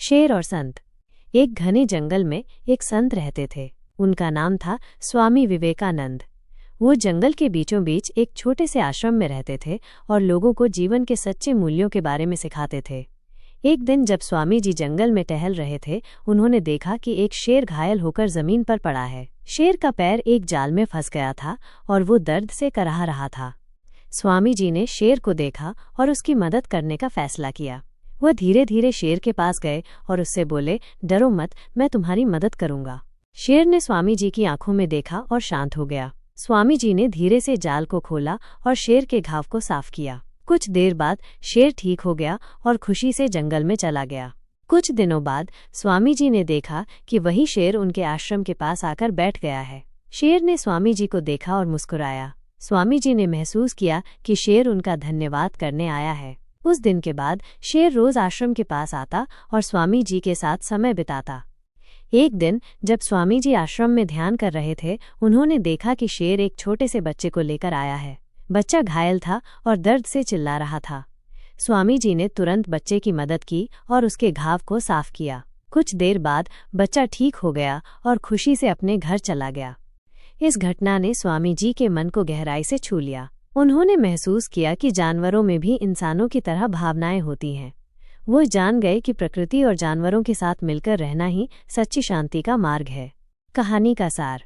शेर और संत। एक घने जंगल में एक संत रहते थे। उनका नाम था स्वामी विवेकानंद। वो जंगल के बीचों बीच एक छोटे से आश्रम में रहते थे और लोगों को जीवन के सच्चे मूल्यों के बारे में सिखाते थे। एक दिन जब स्वामी जी जंगल में टहल रहे थे, उन्होंने देखा कि एक शेर घायल होकर जमीन पर पड़ा है। शेर का पैर एक जाल में फंस गया था और वो दर्द से कराह रहा था। स्वामी जी ने शेर को देखा और उसकी मदद करने का फैसला किया। वह धीरे धीरे शेर के पास गए और उससे बोले, डरो मत, मैं तुम्हारी मदद करूंगा। शेर ने स्वामी जी की आंखों में देखा और शांत हो गया। स्वामी जी ने धीरे से जाल को खोला और शेर के घाव को साफ किया। कुछ देर बाद शेर ठीक हो गया और खुशी से जंगल में चला गया। कुछ दिनों बाद स्वामी जी ने देखा कि वही शेर उनके आश्रम के पास आकर बैठ गया है। शेर ने स्वामी जी को देखा और मुस्कुराया। स्वामी जी ने महसूस किया कि शेर उनका धन्यवाद करने आया है। उस दिन के बाद शेर रोज आश्रम के पास आता और स्वामी जी के साथ समय बिताता। एक दिन जब स्वामी जी आश्रम में ध्यान कर रहे थे, उन्होंने देखा कि शेर एक छोटे से बच्चे को लेकर आया है। बच्चा घायल था और दर्द से चिल्ला रहा था। स्वामी जी ने तुरंत बच्चे की मदद की और उसके घाव को साफ किया। कुछ देर बाद बच्चा ठीक हो गया और खुशी से अपने घर चला गया। इस घटना ने स्वामी जी के मन को गहराई से छू लिया। उन्होंने महसूस किया कि जानवरों में भी इंसानों की तरह भावनाएं होती हैं। वो जान गए कि प्रकृति और जानवरों के साथ मिलकर रहना ही सच्ची शांति का मार्ग है। कहानी का सार।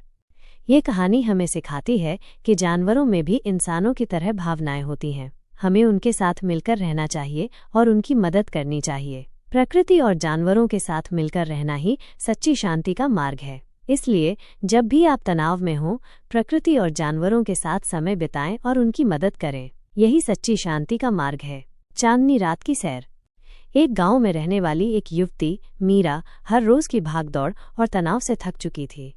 ये कहानी हमें सिखाती है कि जानवरों में भी इंसानों की तरह भावनाएं होती हैं। हमें उनके साथ मिलकर रहना चाहिए और उनकी मदद करनी चाहिए। प्रकृति और जानवरों के साथ मिलकर रहना ही सच्ची शांति का मार्ग है। इसलिए जब भी आप तनाव में हों, प्रकृति और जानवरों के साथ समय बिताएं और उनकी मदद करें। यही सच्ची शांति का मार्ग है। चांदनी रात की सैर। एक गांव में रहने वाली एक युवती मीरा हर रोज की भागदौड़ और तनाव से थक चुकी थी।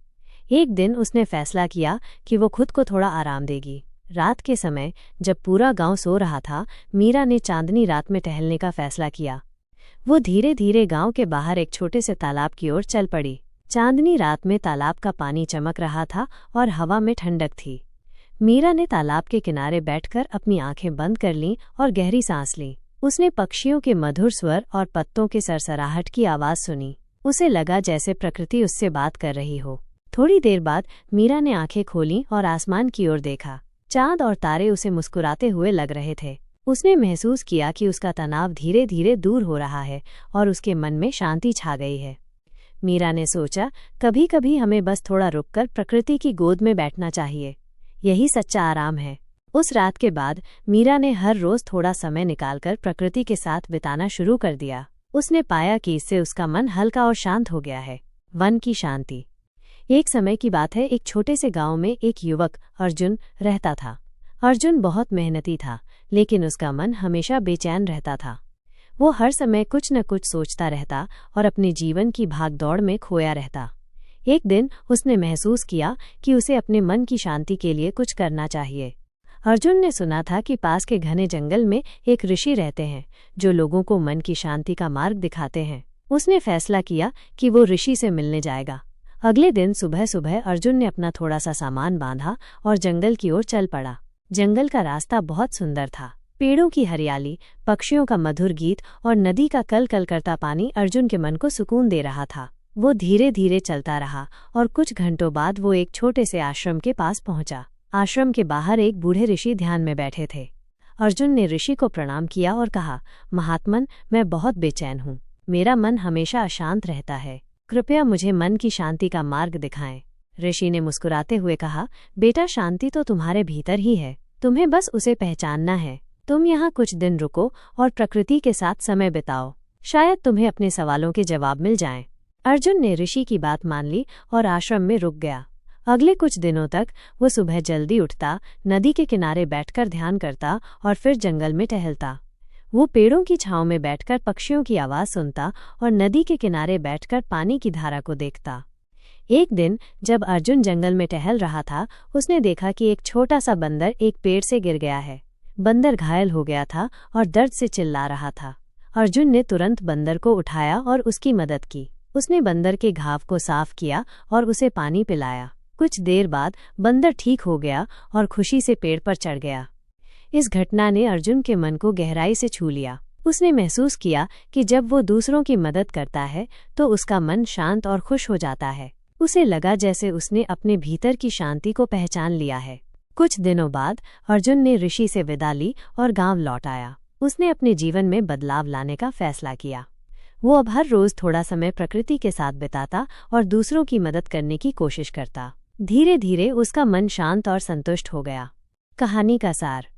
एक दिन उसने फैसला किया कि वो खुद को थोड़ा आराम देगी। रात के समय जब पूरा गांव सो रहा था, मीरा ने चांदनी रात में टहलने का फैसला किया। वो धीरे धीरे गांव के बाहर एक छोटे से तालाब की ओर चल पड़ी। चांदनी रात में तालाब का पानी चमक रहा था और हवा में ठंडक थी। मीरा ने तालाब के किनारे बैठकर अपनी आंखें बंद कर लीं और गहरी सांस ली। उसने पक्षियों के मधुर स्वर और पत्तों के सरसराहट की आवाज सुनी। उसे लगा जैसे प्रकृति उससे बात कर रही हो। थोड़ी देर बाद मीरा ने आंखें खोलीं और आसमान की ओर देखा। चांद और तारे उसे मुस्कुराते हुए लग रहे थे। उसने महसूस किया कि उसका तनाव धीरे धीरे दूर हो रहा है और उसके मन में शांति छा गई है। मीरा ने सोचा, कभी कभी हमें बस थोड़ा रुककर प्रकृति की गोद में बैठना चाहिए। यही सच्चा आराम है। उस रात के बाद मीरा ने हर रोज थोड़ा समय निकालकर प्रकृति के साथ बिताना शुरू कर दिया। उसने पाया कि इससे उसका मन हल्का और शांत हो गया है। वन की शांति। एक समय की बात है, एक छोटे से गांव में एक युवक अर्जुन रहता था। अर्जुन बहुत मेहनती था, लेकिन उसका मन हमेशा बेचैन रहता था। वो हर समय कुछ न कुछ सोचता रहता और अपने जीवन की भागदौड़ में खोया रहता। एक दिन उसने महसूस किया कि उसे अपने मन की शांति के लिए कुछ करना चाहिए। अर्जुन ने सुना था कि पास के घने जंगल में एक ऋषि रहते हैं जो लोगों को मन की शांति का मार्ग दिखाते हैं। उसने फैसला किया कि वो ऋषि से मिलने जाएगा। अगले दिन सुबह सुबह अर्जुन ने अपना थोड़ा सा सामान बांधा और जंगल की ओर चल पड़ा। जंगल का रास्ता बहुत सुंदर था। पेड़ों की हरियाली, पक्षियों का मधुर गीत और नदी का कल कल करता पानी अर्जुन के मन को सुकून दे रहा था। वो धीरे धीरे चलता रहा और कुछ घंटों बाद वो एक छोटे से आश्रम के पास पहुंचा। आश्रम के बाहर एक बूढ़े ऋषि ध्यान में बैठे थे। अर्जुन ने ऋषि को प्रणाम किया और कहा, महात्मन, मैं बहुत बेचैन हूँ। मेरा मन हमेशा अशांत रहता है। कृपया मुझे मन की शांति का मार्ग दिखाएं। ऋषि ने मुस्कुराते हुए कहा, बेटा, शांति तो तुम्हारे भीतर ही है। तुम्हें बस उसे पहचानना है। तुम यहाँ कुछ दिन रुको और प्रकृति के साथ समय बिताओ। शायद तुम्हें अपने सवालों के जवाब मिल जाएं। अर्जुन ने ऋषि की बात मान ली और आश्रम में रुक गया। अगले कुछ दिनों तक वो सुबह जल्दी उठता, नदी के किनारे बैठकर ध्यान करता और फिर जंगल में टहलता। वो पेड़ों की छांव में बैठकर पक्षियों की आवाज सुनता और नदी के किनारे बैठकर पानी की धारा को देखता। एक दिन जब अर्जुन जंगल में टहल रहा था, उसने देखा कि एक छोटा सा बंदर एक पेड़ से गिर गया है। बंदर घायल हो गया था और दर्द से चिल्ला रहा था। अर्जुन ने तुरंत बंदर को उठाया और उसकी मदद की। उसने बंदर के घाव को साफ किया और उसे पानी पिलाया। कुछ देर बाद बंदर ठीक हो गया और खुशी से पेड़ पर चढ़ गया। इस घटना ने अर्जुन के मन को गहराई से छू लिया। उसने महसूस किया कि जब वो दूसरों की मदद करता है तो उसका मन शांत और खुश हो जाता है। उसे लगा जैसे उसने अपने भीतर की शांति को पहचान लिया है। कुछ दिनों बाद अर्जुन ने ऋषि से विदा ली और गांव लौट आया। उसने अपने जीवन में बदलाव लाने का फैसला किया। वो अब हर रोज थोड़ा समय प्रकृति के साथ बिताता और दूसरों की मदद करने की कोशिश करता। धीरे धीरे उसका मन शांत और संतुष्ट हो गया। कहानी का सार।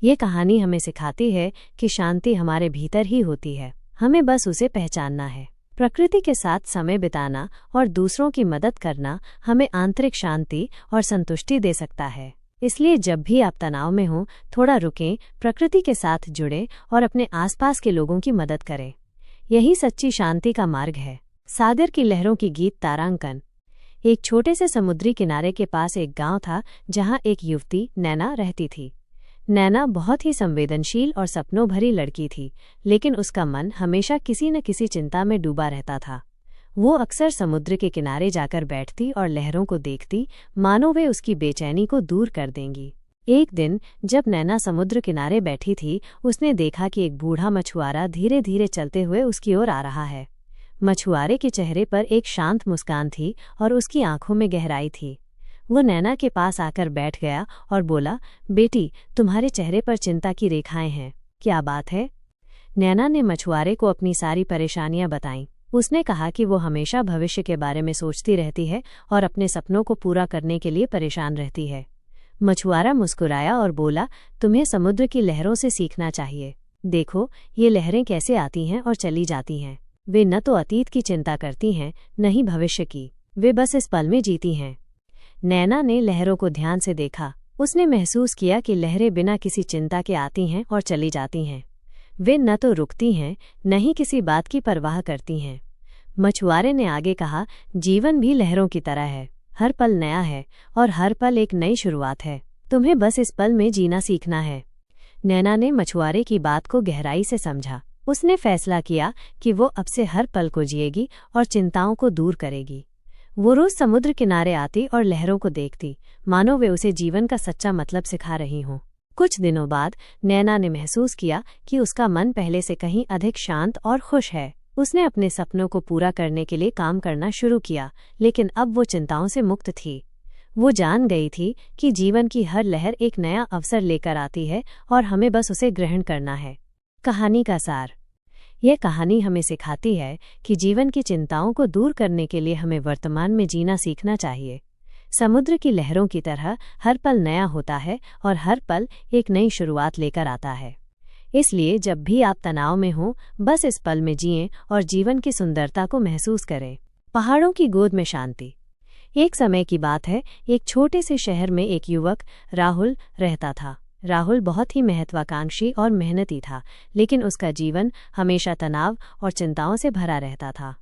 ये कहानी हमें सिखाती है कि शांति हमारे भीतर ही होती है, हमें बस उसे पहचानना है। प्रकृति के साथ समय बिताना और दूसरों की मदद करना हमें आंतरिक शांति और संतुष्टि दे सकता है। इसलिए जब भी आप तनाव में हों, थोड़ा रुकें, प्रकृति के साथ जुड़ें और अपने आसपास के लोगों की मदद करें। यही सच्ची शांति का मार्ग है। सागर की लहरों की गीत तारांकन। एक छोटे से समुद्री किनारे के पास एक गांव था जहां एक युवती नैना रहती थी। नैना बहुत ही संवेदनशील और सपनों भरी लड़की थी, लेकिन उसका मन हमेशा किसी न किसी चिंता में डूबा रहता था। वो अक्सर समुद्र के किनारे जाकर बैठती और लहरों को देखती, मानो वे उसकी बेचैनी को दूर कर देंगी। एक दिन जब नैना समुद्र किनारे बैठी थी, उसने देखा कि एक बूढ़ा मछुआरा धीरे धीरे चलते हुए उसकी ओर आ रहा है। मछुआरे के चेहरे पर एक शांत मुस्कान थी और उसकी आंखों में गहराई थी। वो नैना के पास आकर बैठ गया और बोला, बेटी, तुम्हारे चेहरे पर चिंता की रेखाएं हैं, क्या बात है? नैना ने मछुआरे को अपनी सारी परेशानियां बताईं। उसने कहा कि वो हमेशा भविष्य के बारे में सोचती रहती है और अपने सपनों को पूरा करने के लिए परेशान रहती है। मछुआरा मुस्कुराया और बोला, तुम्हें समुद्र की लहरों से सीखना चाहिए। देखो, ये लहरें कैसे आती हैं और चली जाती हैं। वे न तो अतीत की चिंता करती हैं, न ही भविष्य की। वे बस इस पल में जीती हैं। नैना ने लहरों को ध्यान से देखा। उसने महसूस किया कि लहरें बिना किसी चिंता के आती हैं और चली जाती हैं। वे न तो रुकती हैं, न ही किसी बात की परवाह करती हैं। मछुआरे ने आगे कहा, जीवन भी लहरों की तरह है। हर पल नया है और हर पल एक नई शुरुआत है। तुम्हें बस इस पल में जीना सीखना है। नैना ने मछुआरे की बात को गहराई से समझा। उसने फैसला किया कि वो अब से हर पल को जिएगी और चिंताओं को दूर करेगी। वो रोज समुद्र किनारे आती और लहरों को देखती, मानो वे उसे जीवन का सच्चा मतलब सिखा रही हों। कुछ दिनों बाद नैना ने महसूस किया कि उसका मन पहले से कहीं अधिक शांत और खुश है। उसने अपने सपनों को पूरा करने के लिए काम करना शुरू किया, लेकिन अब वो चिंताओं से मुक्त थी। वो जान गई थी कि जीवन की हर लहर एक नया अवसर लेकर आती है और हमें बस उसे ग्रहण करना है। कहानी का सार। यह कहानी हमें सिखाती है कि जीवन की चिंताओं को दूर करने के लिए हमें वर्तमान में जीना सीखना चाहिए। समुद्र की लहरों की तरह हर पल नया होता है और हर पल एक नई शुरुआत लेकर आता है। इसलिए जब भी आप तनाव में हों, बस इस पल में जिएं और जीवन की सुंदरता को महसूस करें। पहाड़ों की गोद में शांति। एक समय की बात है, एक छोटे से शहर में एक युवक राहुल रहता था। राहुल बहुत ही महत्वाकांक्षी और मेहनती था, लेकिन उसका जीवन हमेशा तनाव और चिंताओं से भरा रहता था।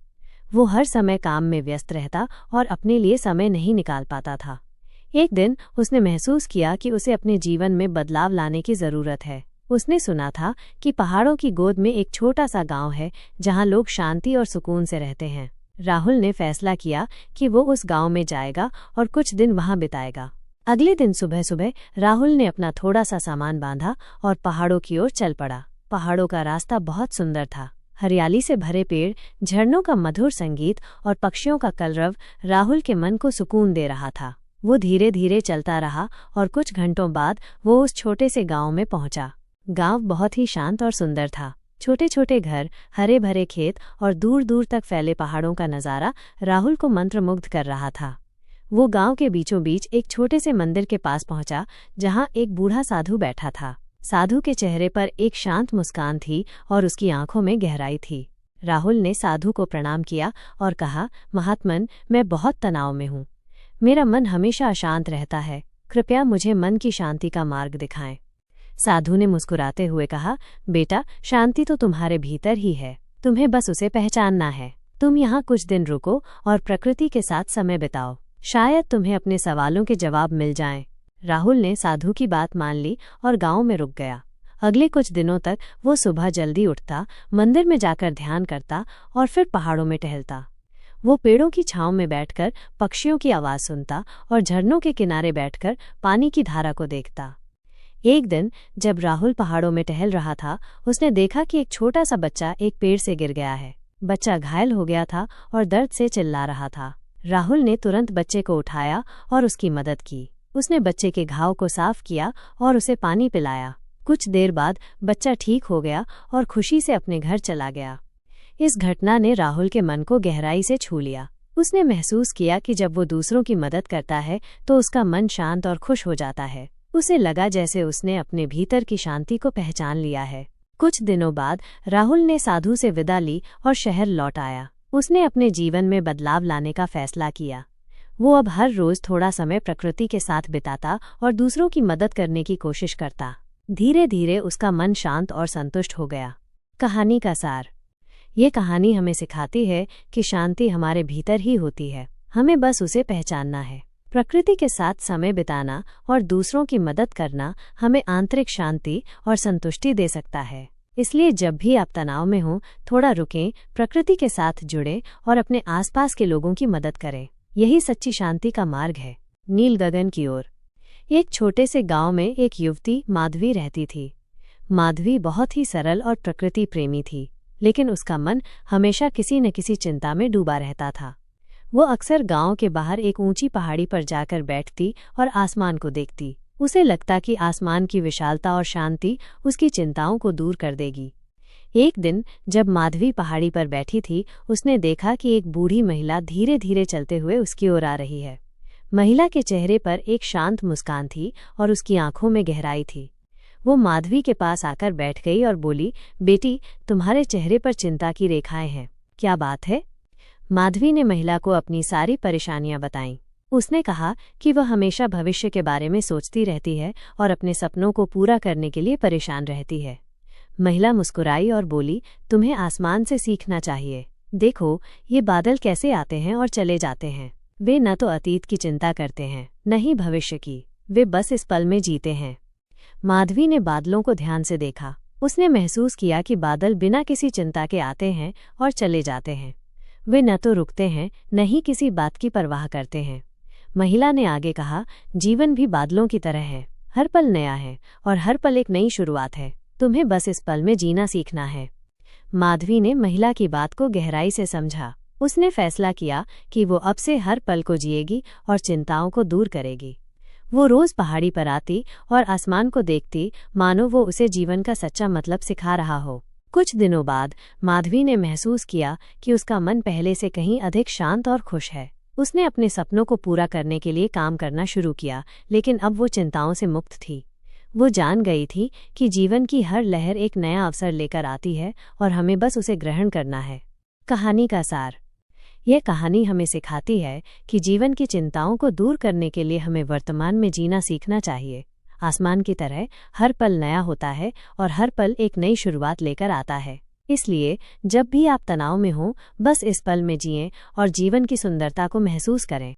वो हर समय काम में व्यस्त रहता और अपने लिए समय नहीं निकाल पाता था। एक दिन उसने महसूस किया कि उसे अपने जीवन में बदलाव लाने की जरूरत है। उसने सुना था कि पहाड़ों की गोद में एक छोटा सा गांव है जहां लोग शांति और सुकून से रहते हैं। राहुल ने फैसला किया कि वो उस गांव में जाएगा और कुछ दिन वहां बिताएगा। अगले दिन सुबह सुबह राहुल ने अपना थोड़ा सा सामान बांधा और पहाड़ों की ओर चल पड़ा। पहाड़ों का रास्ता बहुत सुंदर था। हरियाली से भरे पेड़, झरनों का मधुर संगीत और पक्षियों का कलरव राहुल के मन को सुकून दे रहा था। वो धीरे धीरे चलता रहा और कुछ घंटों बाद वो उस छोटे से गांव में पहुंचा। गांव बहुत ही शांत और सुंदर था। छोटे छोटे घर, हरे भरे खेत और दूर दूर तक फैले पहाड़ों का नज़ारा राहुल को मंत्रमुग्ध कर रहा था। वो गांव के बीचों बीच एक छोटे से मंदिर के पास पहुंचा, जहां एक बूढ़ा साधु बैठा था। साधु के चेहरे पर एक शांत मुस्कान थी और उसकी आंखों में गहराई थी। राहुल ने साधु को प्रणाम किया और कहा, महात्मन, मैं बहुत तनाव में हूँ। मेरा मन हमेशा अशांत रहता है। कृपया मुझे मन की शांति का मार्ग दिखाएं। साधु ने मुस्कुराते हुए कहा, बेटा, शांति तो तुम्हारे भीतर ही है। तुम्हें बस उसे पहचानना है। तुम यहाँ कुछ दिन रुको और प्रकृति के साथ समय बिताओ। शायद तुम्हें अपने सवालों के जवाब मिल जाएं। राहुल ने साधु की बात मान ली और गांव में रुक गया। अगले कुछ दिनों तक वो सुबह जल्दी उठता, मंदिर में जाकर ध्यान करता और फिर पहाड़ों में टहलता। वो पेड़ों की छांव में बैठकर पक्षियों की आवाज़ सुनता और झरनों के किनारे बैठकर पानी की धारा को देखता। एक दिन जब राहुल पहाड़ों में टहल रहा था, उसने देखा कि एक छोटा सा बच्चा एक पेड़ से गिर गया है। बच्चा घायल हो गया था और दर्द से चिल्ला रहा था। राहुल ने तुरंत बच्चे को उठाया और उसकी मदद की। उसने बच्चे के घाव को साफ किया और उसे पानी पिलाया। कुछ देर बाद बच्चा ठीक हो गया और खुशी से अपने घर चला गया। इस घटना ने राहुल के मन को गहराई से छू लिया। उसने महसूस किया कि जब वो दूसरों की मदद करता है तो उसका मन शांत और खुश हो जाता है। उसे लगा जैसे उसने अपने भीतर की शांति को पहचान लिया है। कुछ दिनों बाद राहुल ने साधु से विदा ली और शहर लौट आया। उसने अपने जीवन में बदलाव लाने का फैसला किया। वो अब हर रोज थोड़ा समय प्रकृति के साथ बिताता और दूसरों की मदद करने की कोशिश करता। धीरे धीरे उसका मन शांत और संतुष्ट हो गया। कहानी का सार। ये कहानी हमें सिखाती है कि शांति हमारे भीतर ही होती है, हमें बस उसे पहचानना है। प्रकृति के साथ समय बिताना और दूसरों की मदद करना हमें आंतरिक शांति और संतुष्टि दे सकता है। इसलिए जब भी आप तनाव में हों, थोड़ा रुकें, प्रकृति के साथ जुड़ें और अपने आसपास के लोगों की मदद करें। यही सच्ची शांति का मार्ग है। नील गगन की ओर। एक छोटे से गांव में एक युवती माधवी रहती थी। माधवी बहुत ही सरल और प्रकृति प्रेमी थी, लेकिन उसका मन हमेशा किसी न किसी चिंता में डूबा रहता था। वो अक्सर गांव के बाहर एक ऊंची पहाड़ी पर जाकर बैठती और आसमान को देखती। उसे लगता कि आसमान की विशालता और शांति उसकी चिंताओं को दूर कर देगी। एक दिन जब माधवी पहाड़ी पर बैठी थी, उसने देखा कि एक बूढ़ी महिला धीरे धीरे चलते हुए उसकी ओर आ रही है। महिला के चेहरे पर एक शांत मुस्कान थी और उसकी आंखों में गहराई थी। वो माधवी के पास आकर बैठ गई और बोली, बेटी, तुम्हारे चेहरे पर चिंता की रेखाएं हैं, क्या बात है? माधवी ने महिला को अपनी सारी परेशानियां बताईं। उसने कहा कि वह हमेशा भविष्य के बारे में सोचती रहती है और अपने सपनों को पूरा करने के लिए परेशान रहती है। महिला मुस्कुराई और बोली, तुम्हें आसमान से सीखना चाहिए। देखो, ये बादल कैसे आते हैं और चले जाते हैं। वे न तो अतीत की चिंता करते हैं, न ही भविष्य की। वे बस इस पल में जीते हैं। माधवी ने बादलों को ध्यान से देखा। उसने महसूस किया कि बादल बिना किसी चिंता के आते हैं और चले जाते हैं। वे न तो रुकते हैं, न ही किसी बात की परवाह करते हैं। महिला ने आगे कहा, जीवन भी बादलों की तरह है। हर पल नया है और हर पल एक नई शुरुआत है। तुम्हें बस इस पल में जीना सीखना है। माधवी ने महिला की बात को गहराई से समझा। उसने फैसला किया कि वो अब से हर पल को जिएगी और चिंताओं को दूर करेगी। वो रोज पहाड़ी पर आती और आसमान को देखती, मानो वो उसे जीवन का सच्चा मतलब सिखा रहा हो। कुछ दिनों बाद माधवी ने महसूस किया कि उसका मन पहले से कहीं अधिक शांत और खुश है। उसने अपने सपनों को पूरा करने के लिए काम करना शुरू किया, लेकिन अब वो चिंताओं से मुक्त थी। वो जान गई थी कि जीवन की हर लहर एक नया अवसर लेकर आती है और हमें बस उसे ग्रहण करना है। कहानी का सार। यह कहानी हमें सिखाती है कि जीवन की चिंताओं को दूर करने के लिए हमें वर्तमान में जीना सीखना चाहिए। आसमान की तरह हर पल नया होता है और हर पल एक नई शुरुआत लेकर आता है। इसलिए जब भी आप तनाव में हों, बस इस पल में जिएं और जीवन की सुंदरता को महसूस करें।